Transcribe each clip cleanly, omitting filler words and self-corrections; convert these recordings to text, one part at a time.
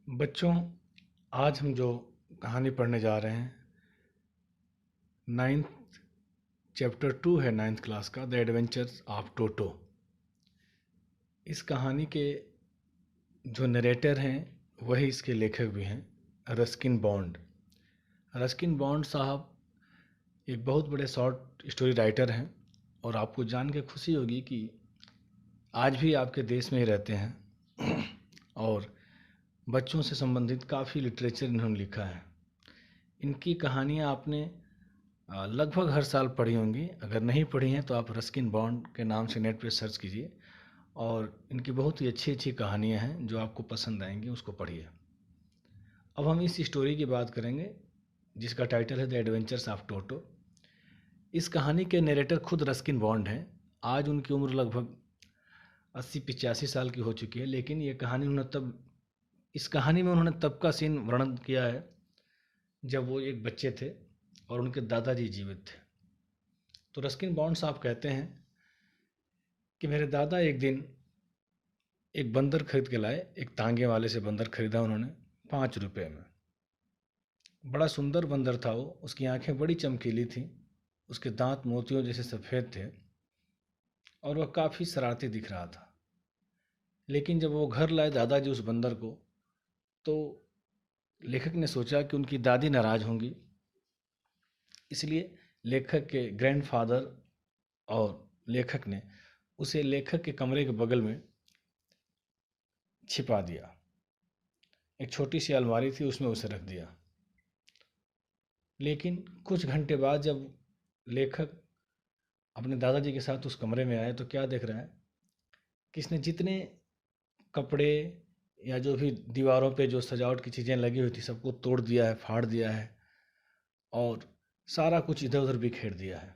बच्चों, आज हम जो कहानी पढ़ने जा रहे हैं, नाइन्थ चैप्टर 2 है नाइन्थ क्लास का, द एडवेंचर्स ऑफ टोटो। इस कहानी के जो नरेटर हैं वही इसके लेखक भी हैं, रस्किन बॉन्ड। रस्किन बॉन्ड साहब एक बहुत बड़े शॉर्ट स्टोरी राइटर हैं और आपको जान के खुशी होगी कि आज भी आपके देश में ही रहते हैं और बच्चों से संबंधित काफ़ी लिटरेचर इन्होंने लिखा है। इनकी कहानियाँ आपने लगभग हर साल पढ़ी होंगी। अगर नहीं पढ़ी हैं तो आप रस्किन बॉन्ड के नाम से नेट पे सर्च कीजिए और इनकी बहुत ही अच्छी अच्छी कहानियाँ हैं जो आपको पसंद आएंगी, उसको पढ़िए। अब हम इस स्टोरी की बात करेंगे जिसका टाइटल है द एडवेंचर्स ऑफ टोटो। इस कहानी के नरेटर खुद रस्किन बॉन्ड हैं। आज उनकी उम्र लगभग 80-85 साल की हो चुकी है, लेकिन ये कहानी इस कहानी में उन्होंने तब का सीन वर्णन किया है जब वो एक बच्चे थे और उनके दादाजी जीवित थे। तो रस्किन बॉन्ड साहब कहते हैं कि मेरे दादा एक दिन एक बंदर खरीद के लाए। एक तांगे वाले से बंदर खरीदा उन्होंने 5 रुपए में। बड़ा सुंदर बंदर था वो, उसकी आंखें बड़ी चमकीली थीं, उसके दांत मोतियों जैसे सफ़ेद थे और वह काफ़ी शरारती दिख रहा था। लेकिन जब वो घर लाए दादाजी उस बंदर को, तो लेखक ने सोचा कि उनकी दादी नाराज़ होंगी, इसलिए लेखक के ग्रैंडफादर और लेखक ने उसे लेखक के कमरे के बगल में छिपा दिया। एक छोटी सी अलमारी थी, उसमें उसे रख दिया। लेकिन कुछ घंटे बाद जब लेखक अपने दादाजी के साथ उस कमरे में आए तो क्या देख रहा है कि इसने जितने कपड़े या जो भी दीवारों पे जो सजावट की चीज़ें लगी हुई थी सबको तोड़ दिया है, फाड़ दिया है और सारा कुछ इधर उधर बिखेर दिया है।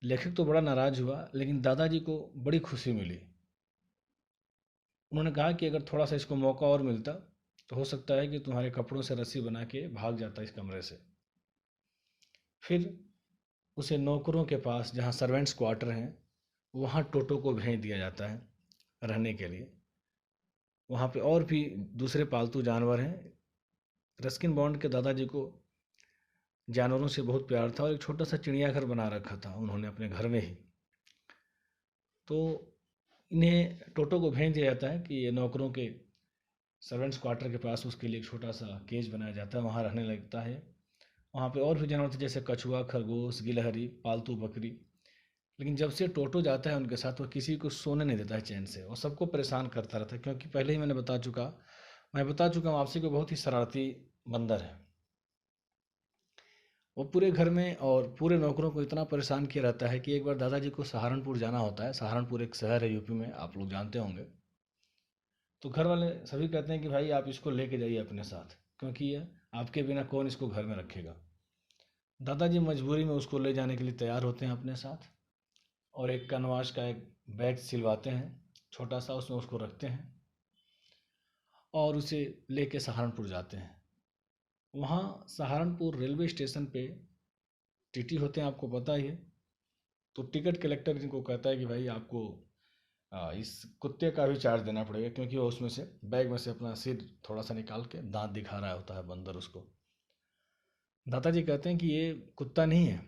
लेखक तो बड़ा नाराज़ हुआ, लेकिन दादाजी को बड़ी खुशी मिली। उन्होंने कहा कि अगर थोड़ा सा इसको मौका और मिलता तो हो सकता है कि तुम्हारे कपड़ों से रस्सी बना के भाग जाता इस कमरे से। फिर उसे नौकरों के पास, जहाँ सर्वेंट्स क्वार्टर हैं, वहाँ टोटो को भेज दिया जाता है रहने के लिए। वहाँ पे और भी दूसरे पालतू जानवर हैं। रस्किन बॉन्ड के दादाजी को जानवरों से बहुत प्यार था और एक छोटा सा चिड़ियाघर बना रखा था उन्होंने अपने घर में ही। तो इन्हें टोटो को भेज दिया जाता है कि ये नौकरों के सर्वेंट्स क्वार्टर के पास उसके लिए एक छोटा सा केज बनाया जाता है, वहाँ रहने लगता है। वहाँ पे और भी जानवर थे जैसे कछुआ, खरगोश, गिलहरी, पालतू बकरी। लेकिन जब से टोटो जाता है उनके साथ, वो किसी को सोने नहीं देता है चैन से, वो सबको परेशान करता रहता है, क्योंकि पहले ही मैं बता चुका हूँ आपसे कि बहुत ही शरारती बंदर है। वो पूरे घर में और पूरे नौकरों को इतना परेशान किया रहता है कि एक बार दादाजी को सहारनपुर जाना होता है। सहारनपुर एक शहर है यूपी में, आप लोग जानते होंगे। तो घर वाले सभी कहते हैं कि भाई आप इसको लेके जाइए अपने साथ, क्योंकि ये आपके बिना कौन इसको घर में रखेगा। दादाजी मजबूरी में उसको ले जाने के लिए तैयार होते हैं अपने साथ और एक कैनवास का एक बैग सिलवाते हैं छोटा सा, उसमें उसको रखते हैं और उसे लेके सहारनपुर जाते हैं। वहाँ सहारनपुर रेलवे स्टेशन पे टीटी होते हैं, आपको पता ही है। तो टिकट कलेक्टर इनको कहता है कि भाई आपको इस कुत्ते का भी चार्ज देना पड़ेगा, क्योंकि वो उसमें से बैग में से अपना सिर थोड़ा सा निकाल के दांत दिखा रहा होता है बंदर उसको। दादाजी कहते हैं कि ये कुत्ता नहीं है,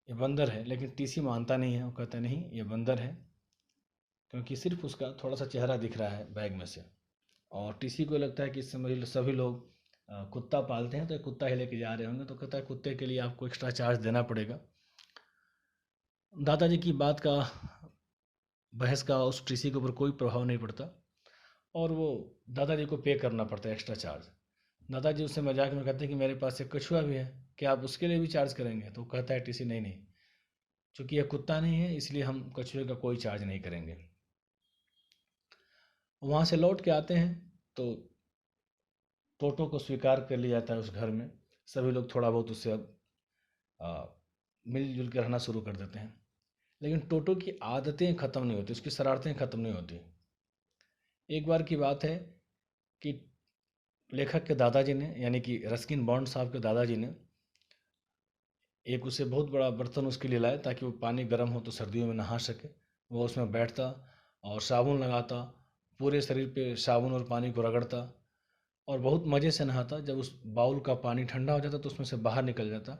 ये बंदर है। लेकिन टीसी मानता नहीं है, वो कहता है नहीं ये बंदर है, क्योंकि सिर्फ उसका थोड़ा सा चेहरा दिख रहा है बैग में से। और टीसी को लगता है कि समझ लो सभी लोग कुत्ता पालते हैं तो ये कुत्ता ही लेके जा रहे होंगे, तो कहता है कुत्ते के लिए आपको एक्स्ट्रा चार्ज देना पड़ेगा। दादाजी की बात का, बहस का उस टीसी के ऊपर कोई प्रभाव नहीं पड़ता और वो दादाजी को पे करना पड़ता है एक्स्ट्रा चार्ज। दादाजी उससे मजाक में कहते हैं कि मेरे पास एक कछुआ भी है, क्या आप उसके लिए भी चार्ज करेंगे? तो कहता है टीसी नहीं नहीं, चूंकि यह कुत्ता नहीं है इसलिए हम कछुए का कोई चार्ज नहीं करेंगे। वहाँ से लौट के आते हैं तो टोटो को स्वीकार कर लिया जाता है उस घर में। सभी लोग थोड़ा बहुत उससे अब आ, मिलजुल के रहना शुरू कर देते हैं। लेकिन टोटो की आदतें ख़त्म नहीं होती, उसकी शरारतें ख़त्म नहीं होती। एक बार की बात है कि लेखक के दादाजी ने, यानी कि रस्किन बॉन्ड साहब के दादाजी ने, एक उसे बहुत बड़ा बर्तन उसके लिए लाए ताकि वो पानी गर्म हो तो सर्दियों में नहा सके। वो उसमें बैठता और साबुन लगाता, पूरे शरीर पे साबुन और पानी को रगड़ता और बहुत मज़े से नहाता। जब उस बाउल का पानी ठंडा हो जाता तो उसमें से बाहर निकल जाता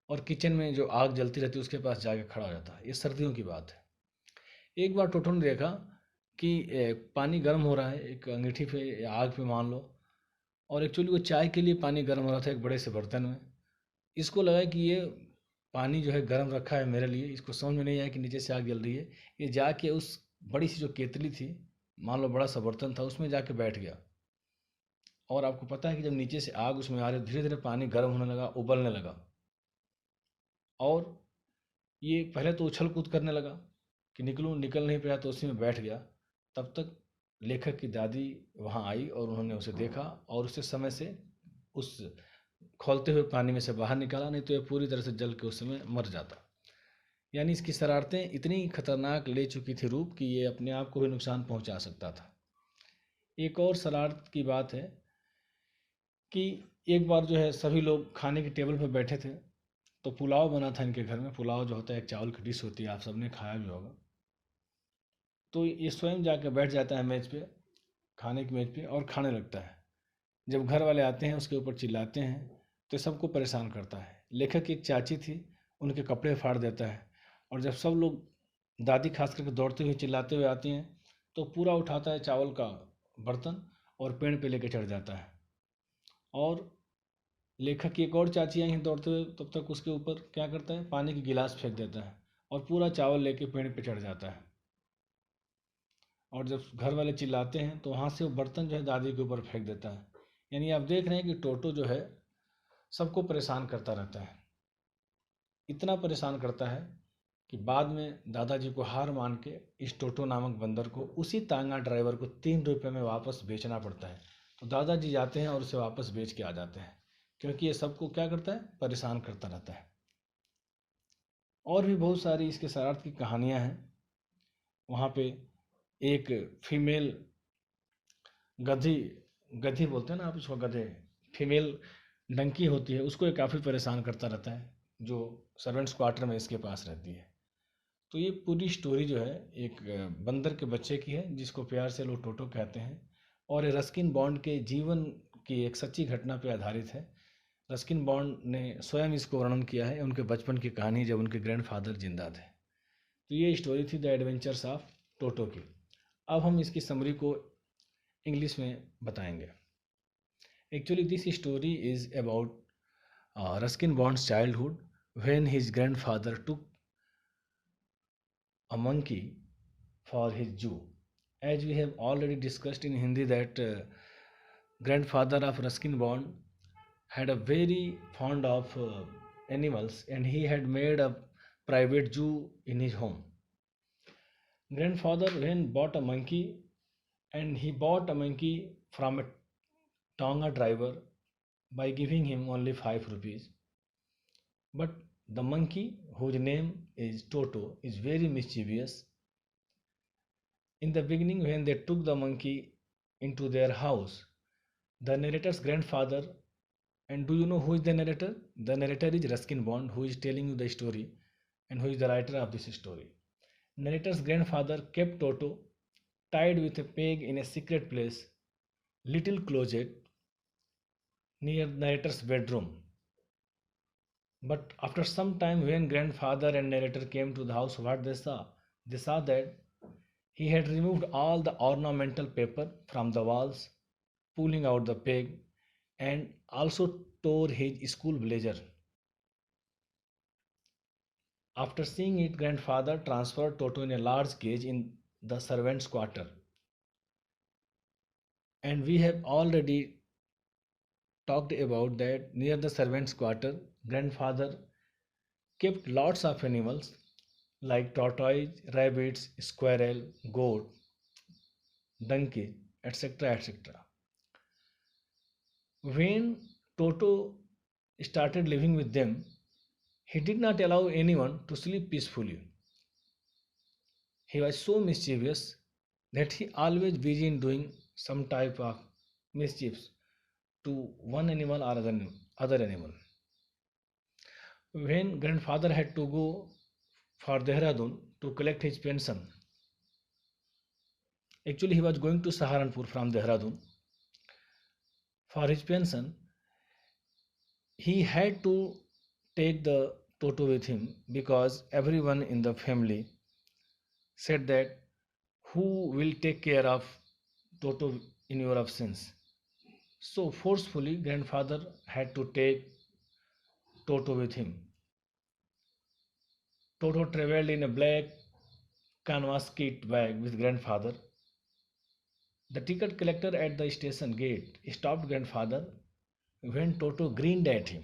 और किचन में जो आग जलती रहती उसके पास जाके खड़ा हो जाता। ये सर्दियों की बात है। एक बार टोटो ने देखा कि पानी गर्म हो रहा है एक अंगीठी पे या आग पे मान लो, और एक्चुअली वो चाय के लिए पानी गर्म हो रहा था एक बड़े से बर्तन में। इसको लगा कि ये पानी जो है गर्म रखा है मेरे लिए, इसको समझ में नहीं आया कि नीचे से आग जल रही है। ये जाके उस बड़ी सी जो केतली थी, मान लो बड़ा सा बर्तन था, उसमें जाके बैठ गया। और आपको पता है कि जब नीचे से आग उसमें आ रही, धीरे धीरे पानी गर्म होने लगा, उबलने लगा। और ये पहले तो उछल कूद करने लगा कि निकलूं, निकल नहीं पाया तो उसी में बैठ गया। तब तक लेखक की दादी वहाँ आई और उन्होंने उसे देखा और उसे समय से उस खौलते हुए पानी में से बाहर निकाला, नहीं तो ये पूरी तरह से जल के उस समय मर जाता। यानी इसकी शरारतें इतनी खतरनाक ले चुकी थी रूप कि ये अपने आप को भी नुकसान पहुंचा सकता था। एक और शरारत की बात है कि एक बार जो है सभी लोग खाने की टेबल पर बैठे थे, तो पुलाव बना था इनके घर में। पुलाव जो होता है एक चावल की डिश होती है, आप सबने खाया भी होगा। तो ये स्वयं जाकर बैठ जाता है मेज पे, खाने की मेज पे, और खाने लगता है। जब घर वाले आते हैं उसके ऊपर चिल्लाते हैं तो सबको परेशान करता है। लेखक की एक चाची थी, उनके कपड़े फाड़ देता है। और जब सब लोग, दादी खास करके दौड़ते हुए चिल्लाते हुए आती हैं, तो पूरा उठाता है चावल का बर्तन और पेड़ पे लेके चढ़ जाता है। और लेखक की एक और चाची आई हैं दौड़ते हुए, तब तक उसके ऊपर क्या करता है, पानी की गिलास फेंक देता है और पूरा चावल लेके पेड़ पे चढ़ जाता है। और जब घर वाले चिल्लाते हैं तो वहाँ से वो बर्तन जो है दादी के ऊपर फेंक देता है। यानी आप देख रहे हैं कि टोटो जो है सबको परेशान करता रहता है। इतना परेशान करता है कि बाद में दादाजी को हार मान के इस टोटो नामक बंदर को उसी तांगा ड्राइवर को 3 रुपये में वापस बेचना पड़ता है। तो दादाजी जाते हैं और उसे वापस बेच के आ जाते हैं, क्योंकि ये सबको क्या करता है, परेशान करता रहता है। और भी बहुत सारी इसके शरारत की कहानियाँ हैं। वहाँ पे एक फीमेल गधी, गधी बोलते हैं ना आप उसको, गधे, फीमेल डंकी होती है, उसको ये काफ़ी परेशान करता रहता है, जो सर्वेंट्स क्वार्टर में इसके पास रहती है। तो ये पूरी स्टोरी जो है एक बंदर के बच्चे की है, जिसको प्यार से लोग टोटो कहते हैं। और ये रस्किन बॉन्ड के जीवन की एक सच्ची घटना पर आधारित है। रस्किन बॉन्ड ने स्वयं इसको वर्णन किया है, उनके बचपन की कहानी जब उनके ग्रैंडफादर जिंदा थे। तो ये स्टोरी थी द एडवेंचर्स ऑफ टोटो की। अब हम इसकी समरी को इंग्लिश में बताएंगे। Actually this story is about Ruskin bonds childhood when his grandfather took a monkey for his zoo. As we have already discussed in Hindi that grandfather of Ruskin Bond had a very fond of animals, and he had made a private zoo in his home. Grandfather then bought a monkey, and he bought a monkey from a Tonga driver by giving him only 5 rupees. But the monkey, whose name is Toto, is very mischievous. In the beginning, when they took the monkey into their house, the narrator's grandfather, and do you know who is the narrator? The narrator is Ruskin Bond, who is telling you the story and who is the writer of this story. Narrator's grandfather kept Toto tied with a peg in a secret place, little closet near narrator's bedroom. But after some time, when grandfather and narrator came to the house, what they saw that he had removed all the ornamental paper from the walls, pulling out the peg, and also tore his school blazer. After seeing it, grandfather transferred Toto in a large cage in the servants' quarter. And we have already talked about that near the servants' quarter, grandfather kept lots of animals like tortoise, rabbits, squirrel, goat, donkey, etc. etc. When Toto started living with them, he did not allow anyone to sleep peacefully. He was so mischievous that he always busy in doing some type of mischiefs to one animal or other animal. When grandfather had to go for Dehradun to collect his pension, Actually, he was going to Saharanpur from Dehradun for his pension. He had to take the Toto with him because everyone in the family said that who will take care of Toto in your absence. So forcefully, grandfather had to take Toto with him. Toto traveled in a black canvas kit bag with grandfather. The ticket collector at the station gate stopped grandfather when Toto grinned at him.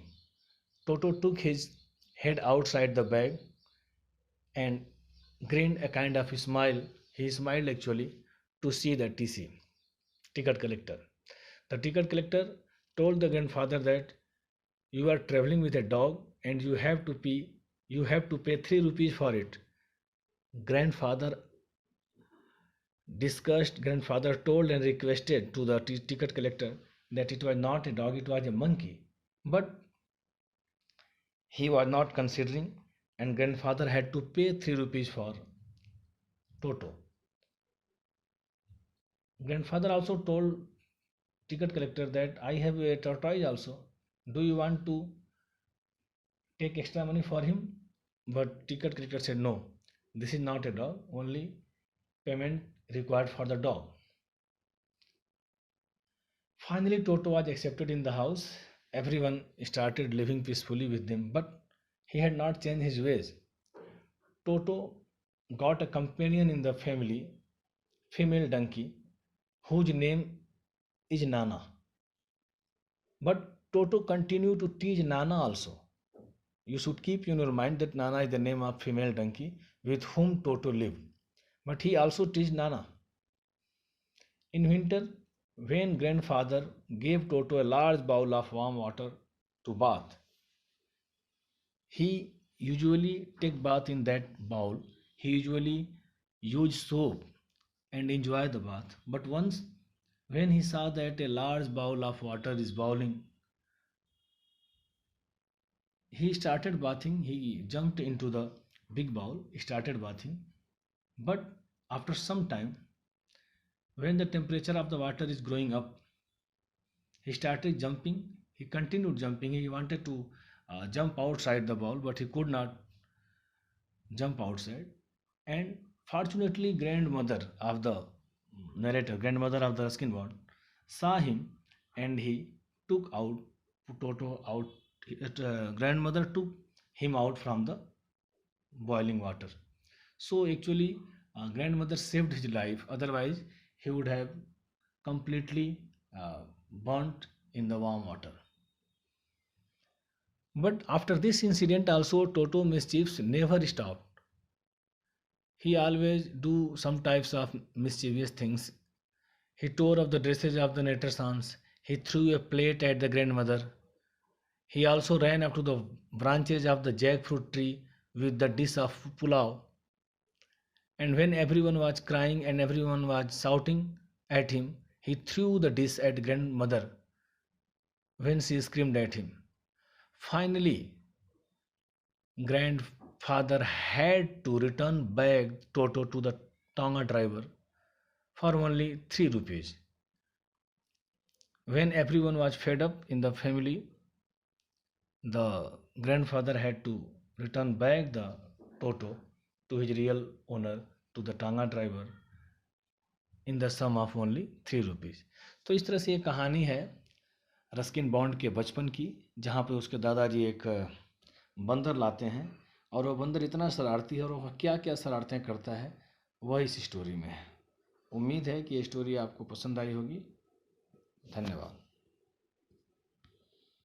Toto took his head outside the bag and grinned a kind of smile. He smiled actually to see the TC, ticket collector. The ticket collector told the grandfather that you are traveling with a dog and you have to pay 3 rupees for it. Grandfather discussed, grandfather told and requested to the ticket collector that it was not a dog, it was a monkey. But he was not considering, and grandfather had to pay 3 rupees for Toto. Grandfather also told ticket collector that I have a tortoise also. Do you want to take extra money for him? But ticket collector said no. This is not a dog. Only payment required for the dog. Finally, Toto was accepted in the house. Everyone started living peacefully with them, but he had not changed his ways. Toto got a companion in the family, female donkey, whose name is Nana. But Toto continued to teach Nana also. You should keep in your mind that Nana is the name of female donkey with whom Toto lived. But he also teach Nana. In winter, when grandfather gave Toto a large bowl of warm water to bath, he usually take bath in that bowl. He usually use soap and enjoy the bath. But once when he saw that a large bowl of water is boiling, he started bathing. He jumped into the big bowl, started bathing. But after some time, when the temperature of the water is growing up, he started jumping. He continued jumping. He wanted to jump outside the bowl, but he could not jump outside. And fortunately, grandmother of the Ruskin Bond, saw him and he took out Toto out. Grandmother took him out from the boiling water. So actually, grandmother saved his life. Otherwise, he would have completely burnt in the warm water. But after this incident, also Toto mischiefs never stopped. He always do some types of mischievous things. He tore up the dresses of the natter sons. He threw a plate at the grandmother. He also ran up to the branches of the jackfruit tree with the dish of pulao. And when everyone was crying and everyone was shouting at him, he threw the dish at grandmother when she screamed at him. Finally, grandfather had to return back Toto to the Tonga driver for only 3 rupees. When everyone was fed up in the family, the grandfather had to return back the Toto to his real owner, to the Tanga driver, in the sum of only 3 rupees. तो इस तरह से ये कहानी है Ruskin bond के बचपन की, जहाँ पे उसके दादाजी एक बंदर लाते हैं और वो बंदर इतना शरारती है और वह क्या क्या शरारतें करता है वह इस स्टोरी में है। उम्मीद है कि ये स्टोरी आपको पसंद आई होगी। धन्यवाद।